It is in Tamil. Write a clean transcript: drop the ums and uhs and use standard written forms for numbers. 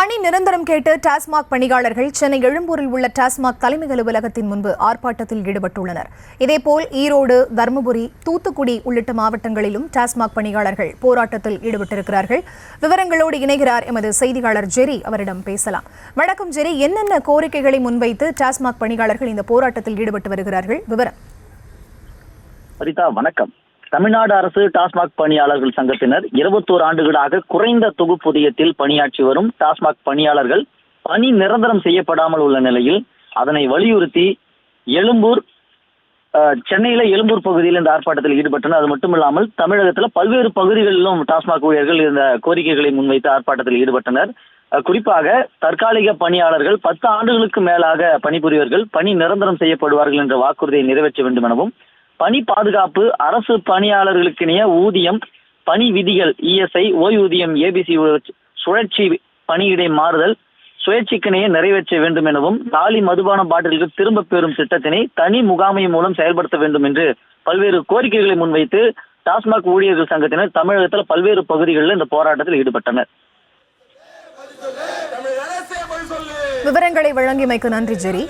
பணி நிரந்தரம் கேட்டு டாஸ்மாக் பணியாளர்கள் சென்னை எழும்பூரில் உள்ள டாஸ்மாக் தலைமை அலுவலகத்தின் முன்பு ஆர்ப்பாட்டத்தில் ஈடுபட்டுள்ளனர். இதேபோல் ஈரோடு, தருமபுரி, தூத்துக்குடி உள்ளிட்ட மாவட்டங்களிலும் டாஸ்மாக் பணியாளர்கள் போராட்டத்தில் ஈடுபட்டிருக்கிறார்கள். விவரங்களோடு இணைகிறார் எமது செய்தியாளர் ஜெரி. அவரிடம் பேசலாம். வணக்கம் ஜெரி, என்னென்ன கோரிக்கைகளை முன்வைத்து டாஸ்மாக் பணியாளர்கள் இந்த போராட்டத்தில் ஈடுபட்டு வருகிறார்கள்? விவரம். வணக்கம். தமிழ்நாடு அரசு டாஸ்மாக் பணியாளர்கள் சங்கத்தினர் 21 ஆண்டுகளாக குறைந்த தொகுப்பூதியத்தில் பணியாற்றி வரும் டாஸ்மாக் பணியாளர்கள் பணி நிரந்தரம் செய்யப்படாமல் உள்ள நிலையில் அதனை வலியுறுத்தி சென்னையில எழும்பூர் பகுதியில் இந்த ஆர்ப்பாட்டத்தில் ஈடுபட்டனர். அது மட்டும் இல்லாமல் தமிழகத்துல பல்வேறு பகுதிகளிலும் டாஸ்மாக் ஊழியர்கள் இந்த கோரிக்கைகளை முன்வைத்து ஆர்ப்பாட்டத்தில் ஈடுபட்டனர். குறிப்பாக தற்காலிக பணியாளர்கள் 10 ஆண்டுகளுக்கு மேலாக பணிபுரியவர்கள் பணி நிரந்தரம் செய்யப்படுவார்கள் என்ற வாக்குறுதியை நிறைவேற்ற வேண்டும் எனவும், பணி பாதுகாப்பு, அரசு பணியாளர்களுக்கிணைய ஊதியம், பணி விதிகள், இஎஸ்ஐ, ஓய்வூதியம், ஏபிசி, சுழற்சி பணியிடை மாறுதல் சுயேட்சைக்கிணைய நிறைவேற்ற வேண்டும் எனவும், காலி மதுபான பாட்டில்கள் திரும்ப பெறும் திட்டத்தினை தனி முகாமை மூலம் செயல்படுத்த வேண்டும் என்று பல்வேறு கோரிக்கைகளை முன்வைத்து டாஸ்மாக் ஊழியர்கள் சங்கத்தினர் தமிழகத்தில் பல்வேறு பகுதிகளில் இந்த போராட்டத்தில் ஈடுபட்டனர். விவரங்களை வழங்கியமைக்கு நன்றி ஜெரி.